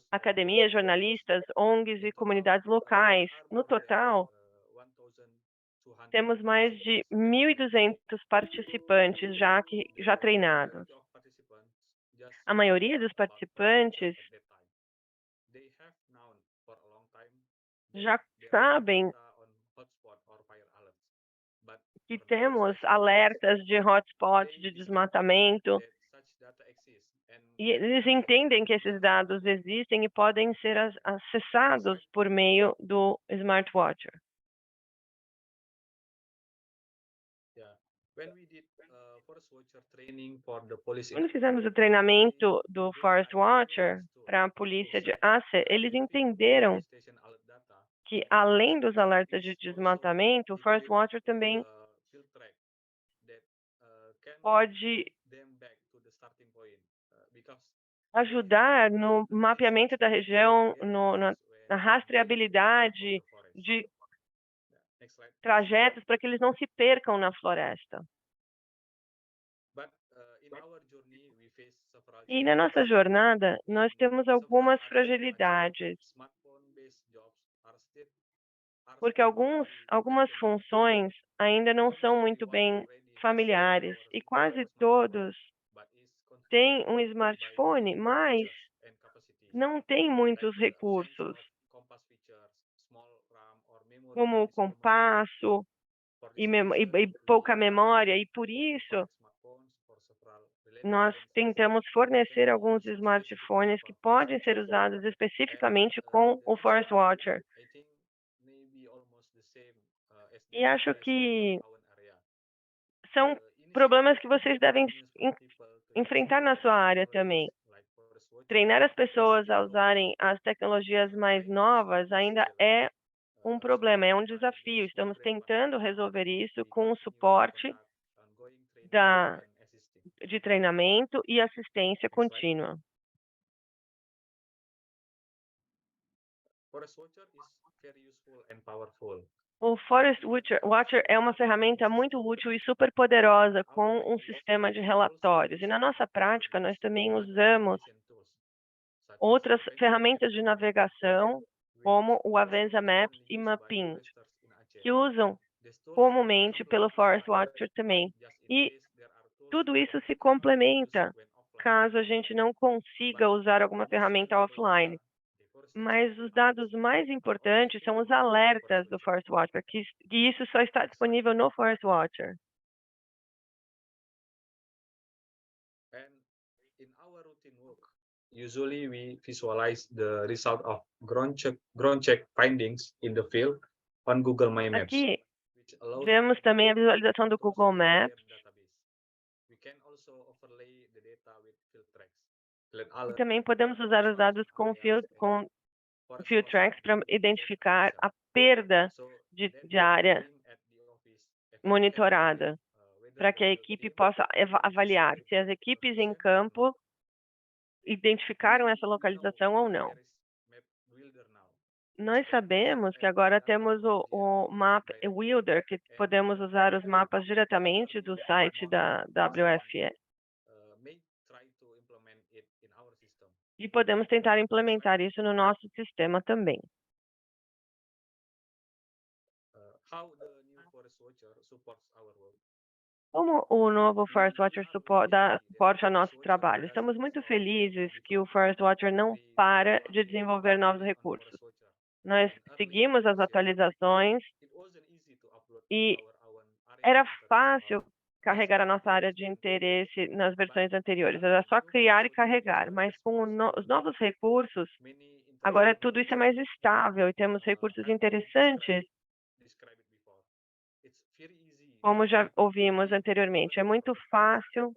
academias, jornalistas, ONGs e comunidades locais. No total, temos mais de 1.200 participantes já treinados. A maioria dos participantes já sabem que temos alertas de hotspots de desmatamento e eles entendem que esses dados existem e podem ser acessados por meio do Smartwatcher. Quando fizemos o treinamento do Forest Watcher para a polícia de Aceh, eles entenderam que, além dos alertas de desmatamento, o Forest Watcher também pode ajudar no mapeamento da região, na rastreabilidade de trajetos para que eles não se percam na floresta. E na nossa jornada, nós temos algumas fragilidades, porque algumas funções ainda não são muito bem familiares e quase todos têm um smartphone, mas não têm muitos recursos, como o compasso e pouca memória, e por isso nós tentamos fornecer alguns smartphones que podem ser usados especificamente com o Forest Watcher. E acho que são problemas que vocês devem enfrentar na sua área também. Treinar as pessoas a usarem as tecnologias mais novas ainda é um problema, é um desafio. Estamos tentando resolver isso com o suporte de treinamento e assistência contínua. O Forest Watcher é uma ferramenta muito útil e super poderosa com um sistema de relatórios. E na nossa prática, nós também usamos outras ferramentas de navegação, como o Avenza Maps e Mapping, que usam comumente pelo Forest Watcher também. E tudo isso se complementa caso a gente não consiga usar alguma ferramenta offline. Mas os dados mais importantes são os alertas do Forest Watcher, que isso só está disponível no Forest Watcher. Usually we visualize the result of ground check findings in the field on Google My Maps. Aqui vemos também a visualização do Google Maps. E também podemos usar os dados com Field Tracks para identificar a perda de área monitorada, para que a equipe possa avaliar se as equipes em campo identificaram essa localização ou não. Nós sabemos que agora temos o Map Wielder, que podemos usar os mapas diretamente do site da WFE. E podemos tentar implementar isso no nosso sistema também. Como o novo Forest Watcher dá suporte ao nosso trabalho? Estamos muito felizes que o Forest Watcher não para de desenvolver novos recursos. Nós seguimos as atualizações e era fácil carregar a nossa área de interesse nas versões anteriores. Era só criar e carregar, mas com os novos recursos, agora tudo isso é mais estável e temos recursos interessantes, como já ouvimos anteriormente. É muito fácil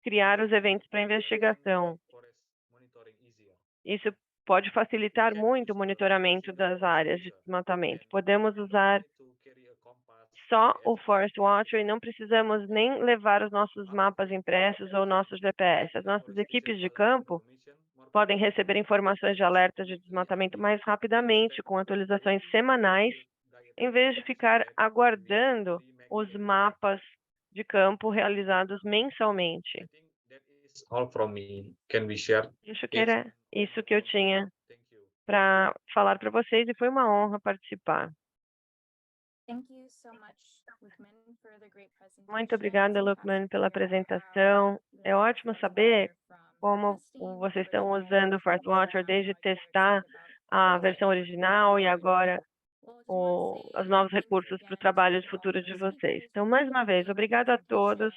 criar os eventos para investigação. Isso pode facilitar muito o monitoramento das áreas de desmatamento. Podemos usar só o Forest Watcher e não precisamos nem levar os nossos mapas impressos ou nossos GPS. As nossas equipes de campo podem receber informações de alertas de desmatamento mais rapidamente, com atualizações semanais, em vez de ficar aguardando os mapas de campo realizados mensalmente. Acho que era isso que eu tinha para falar para vocês e foi uma honra participar. Muito obrigada, Lukman, pela apresentação. É ótimo saber como vocês estão usando o Forest Watcher desde testar a versão original e agora os novos recursos para o trabalho futuro de vocês. Então, mais uma vez, obrigado a todos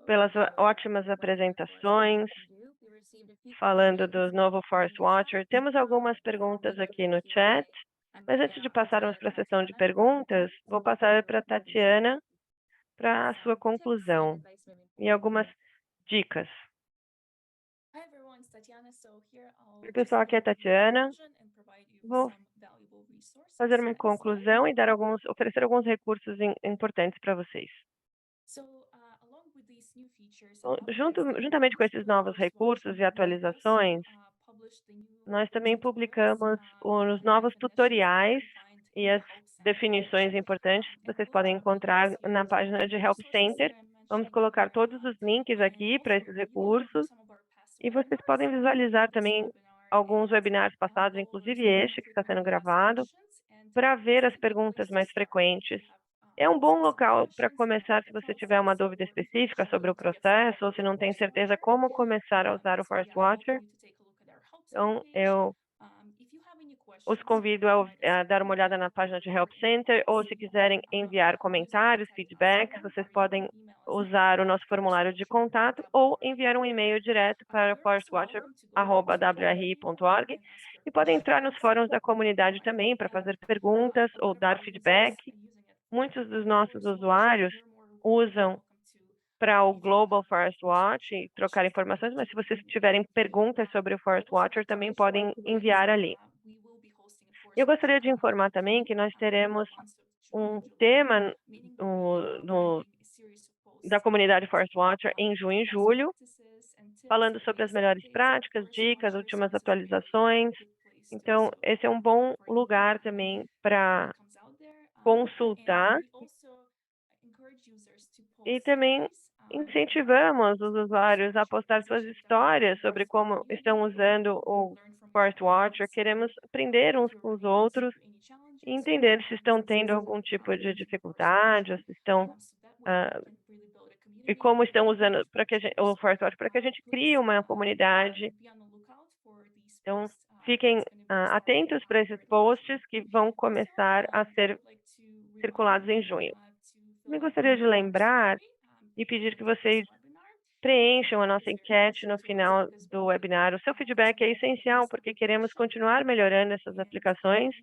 pelas ótimas apresentações, falando do novo Forest Watcher. Temos algumas perguntas aqui no chat, mas antes de passarmos para a sessão de perguntas, vou passar para a Tatiana para a sua conclusão e algumas dicas. Oi, pessoal, aqui é a Tatiana. Vou fazer uma conclusão e oferecer alguns recursos importantes para vocês. Juntamente com esses novos recursos e atualizações, nós também publicamos os novos tutoriais e as definições importantes que vocês podem encontrar na página de Help Center Vamos colocar todos os links aqui para esses recursos e vocês podem visualizar também alguns webinars passados, inclusive este que está sendo gravado, para ver as perguntas mais frequentes. É um bom local para começar se você tiver uma dúvida específica sobre o processo ou se não tem certeza como começar a usar o Forest Watcher. Então, eu os convido a dar uma olhada na página de Help Center ou se quiserem enviar comentários, feedbacks, vocês podem usar o nosso formulário de contato ou enviar um e-mail direto para forestwatcher@wri.org e podem entrar nos fóruns da comunidade também para fazer perguntas ou dar feedback. Muitos dos nossos usuários usam para o Global Forest Watch e trocar informações, mas se vocês tiverem perguntas sobre o Forest Watcher, também podem enviar ali. Eu gostaria de informar também que nós teremos um tema da comunidade Forest Watcher em junho e julho, falando sobre as melhores práticas, dicas, últimas atualizações. Então, esse é um bom lugar também para consultar. E também incentivamos os usuários a postar suas histórias sobre como estão usando o Forest Watcher. Queremos aprender uns com os outros e entender se estão tendo algum tipo de dificuldade, ou se estão e como estão usando para que o Forest Watcher para que a gente crie uma comunidade. Então, fiquem atentos para esses posts que vão começar a ser circulados em junho. Eu gostaria de lembrar e pedir que vocês preencham a nossa enquete no final do webinar. O seu feedback é essencial porque queremos continuar melhorando essas aplicações.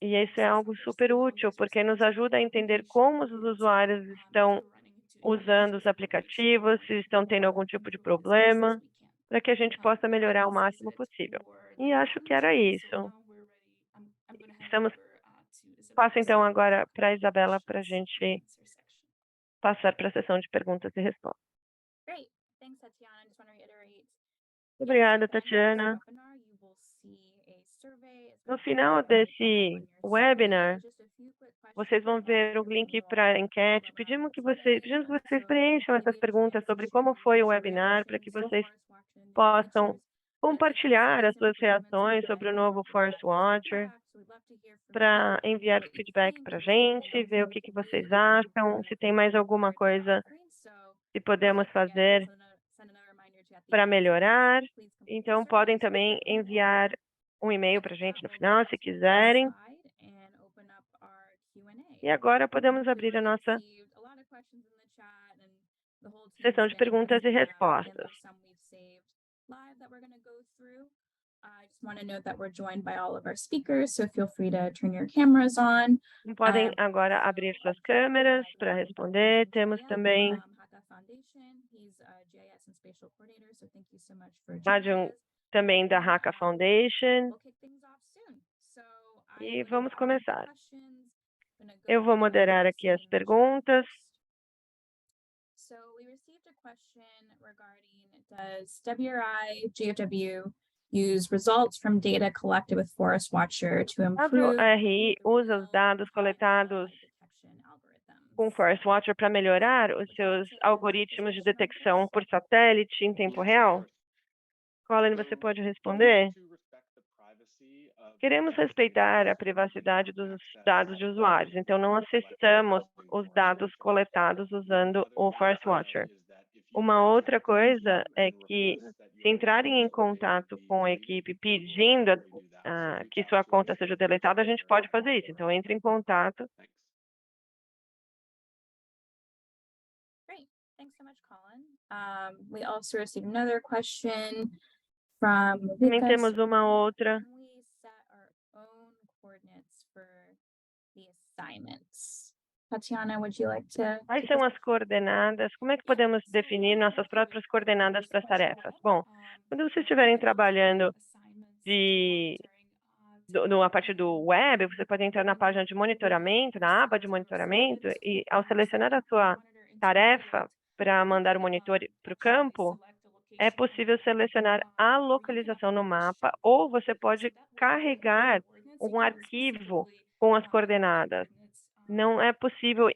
E isso é algo super útil, porque nos ajuda a entender como os usuários estão usando os aplicativos, se estão tendo algum tipo de problema, para que a gente possa melhorar o máximo possível. E acho que era isso. Passo então agora para a Isabela para a gente passar para a sessão de perguntas e respostas. Obrigada, Tatiana. No final desse webinar, vocês vão ver o link para a enquete. Pedimos que vocês preencham essas perguntas sobre como foi o webinar, para que vocês possam compartilhar as suas reações sobre o novo Forest Watcher, para enviar feedback para a gente, ver o que vocês acham, se tem mais alguma coisa que podemos fazer para melhorar. Então, podem também enviar um e-mail para a gente no final, se quiserem. E agora podemos abrir a nossa sessão de perguntas e respostas. Podem agora abrir suas câmeras para responder. Temos também também da Haka Foundation. E vamos começar. Eu vou moderar aqui as perguntas. Does WRI-GFW use results from data collected with Forest Watcher to A improve WRI usa os dados coletados com Forest Watcher para melhorar os seus algoritmos de detecção por satélite em tempo real? Colin, você pode responder? Queremos respeitar a privacidade dos dados de usuários, então não acessamos os dados coletados usando o Forest Watcher. Uma outra coisa é que, se entrarem em contato com a equipe pedindo que sua conta seja deletada, a gente pode fazer isso. Então, entre em contato. Great. Thanks so much, Colin. We also received another question from Também Lucas. temos uma outra. Can we set our own coordinates for the assignments? Tatiana, would you like to? Quais são as coordenadas? Como é que podemos definir nossas próprias coordenadas para as tarefas? Bom, quando vocês estiverem trabalhando a partir do web, você pode entrar na página de monitoramento, na aba de monitoramento, e ao selecionar a sua tarefa para mandar o monitor para o campo, é possível selecionar a localização no mapa, ou você pode carregar um arquivo com as coordenadas. Não é possível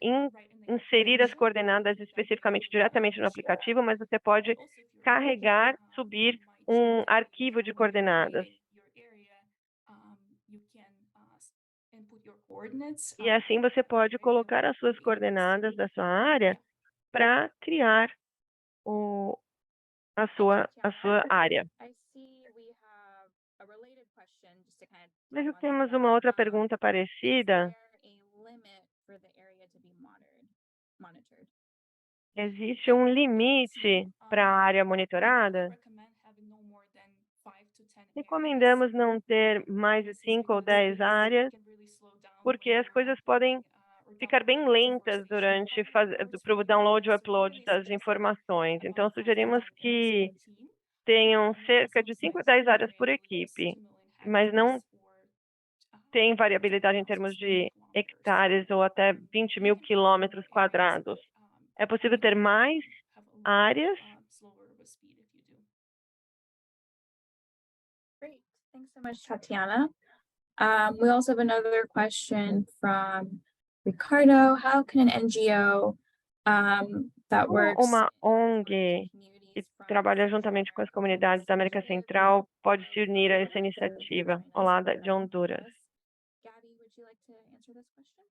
inserir as coordenadas especificamente diretamente no aplicativo, mas você pode carregar, subir um arquivo de coordenadas. E assim você pode colocar as suas coordenadas da sua área para criar a sua área. Vejo que temos uma outra pergunta parecida. Existe um limite para a área monitorada? Recomendamos não ter mais de 5 ou 10 áreas, porque as coisas podem ficar bem lentas durante o download e upload das informações. Então, sugerimos que tenham cerca de 5 a 10 áreas por equipe, mas não tem variabilidade em termos de hectares ou até 20.000 quilômetros quadrados. É possível ter mais áreas? Great. Thanks so much, Tatiana. We also have another question from Ricardo. How can an NGO that Como works uma ONG que trabalha juntamente com as comunidades da América Central pode se unir a essa iniciativa ao lado de Honduras? Gabby, would you like to answer this question?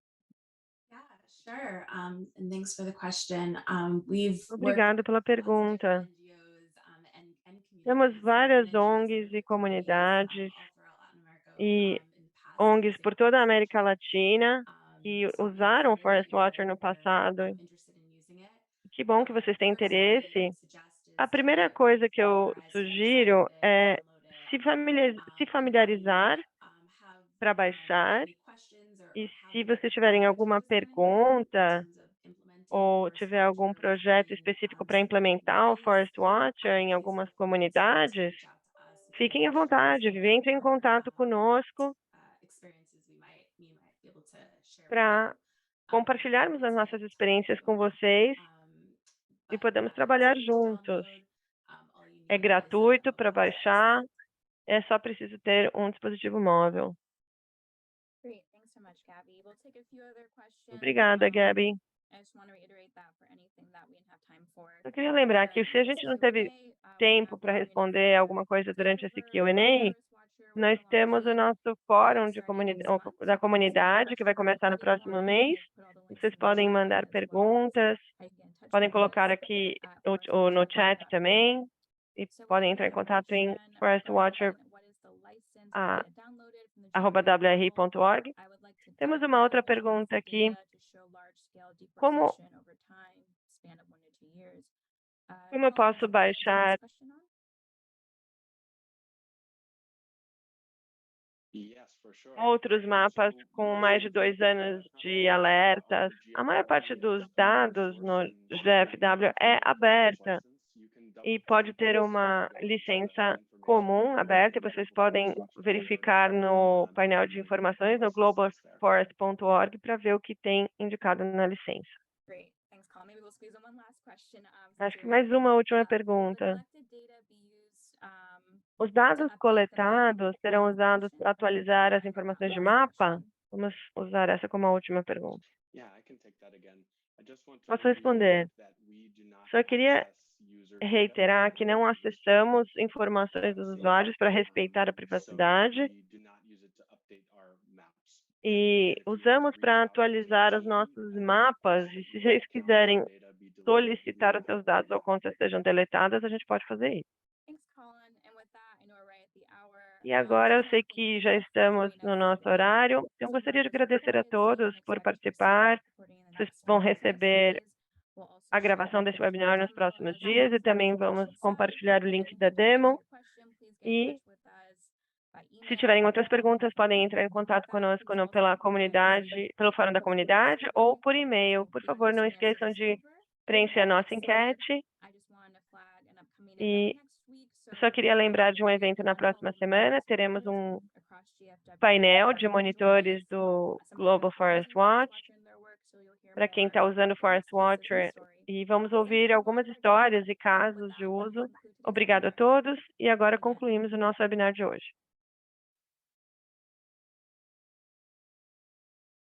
Yeah, sure. And thanks for the question. We've worked Obrigado pela with lots of pergunta. different NGOs, and Temos communities várias in ONGs different e ways, comunidades all throughout Latin America, e in the past, ONGs por toda a América using Latina que so usaram it's really Forest great Watcher that no they're, passado. interested in using it. Que bom que vocês têm The first thing I interesse. would suggest is A primeira coisa que eu familiarize sugiro yourself with it, é download it, se and familiarizar have para baixar. any questions or E have se any vocês tiverem alguma challenges running into it in pergunta terms of implementing ou Forest tiver algum Watcher projeto within, específico para certain implementar o communities, Forest Watcher em please algumas feel free to comunidades, reach out to us if you fiquem à have questions vontade, or entrem em contato conosco experiences we might be able to share with para you. compartilharmos as nossas experiências com vocês e But podemos yeah, trabalhar it's free to juntos. download. All you É need is gratuito a para mobile device. baixar, é só preciso ter um dispositivo móvel. Great. Thanks so much, Gabby. We'll take a few other questions. Obrigada, Gabi. I just want to reiterate that for anything that we didn't have time for. Eu queria lembrar que se a gente não teve tempo para responder alguma coisa durante esse Q&A, nós temos o nosso fórum da comunidade, que vai começar no próximo mês. Vocês podem mandar perguntas, podem colocar aqui no chat também, e podem entrar em contato em forestwatcher@wri.org. Temos uma outra pergunta aqui. Como eu posso baixar outros mapas com mais de 2 anos de alertas? A maior parte dos dados no GFW é aberta e pode ter uma licença comum aberta, e vocês podem verificar no painel de informações no globalforest.org para ver o que tem indicado na licença. Acho que mais uma última pergunta. Os dados coletados serão usados para atualizar as informações de mapa? Vamos usar essa como a última pergunta. Posso responder? Só queria reiterar que não acessamos informações dos usuários para respeitar a privacidade e usamos para atualizar os nossos mapas. E se vocês quiserem solicitar os seus dados ou contas sejam deletadas, a gente pode fazer isso. E agora eu sei que já estamos no nosso horário, então gostaria de agradecer a todos por participar. Vocês vão receber a gravação desse webinar nos próximos dias e também vamos compartilhar o link da demo. E se tiverem outras perguntas, podem entrar em contato conosco pela comunidade, pelo fórum da comunidade ou por e-mail. Por favor, não esqueçam de preencher a nossa enquete. E eu só queria lembrar de um evento na próxima semana. Teremos um painel de monitores do Global Forest Watch para quem está usando o Forest Watcher, e vamos ouvir algumas histórias e casos de uso. Obrigado a todos, e agora concluímos o nosso webinar de hoje.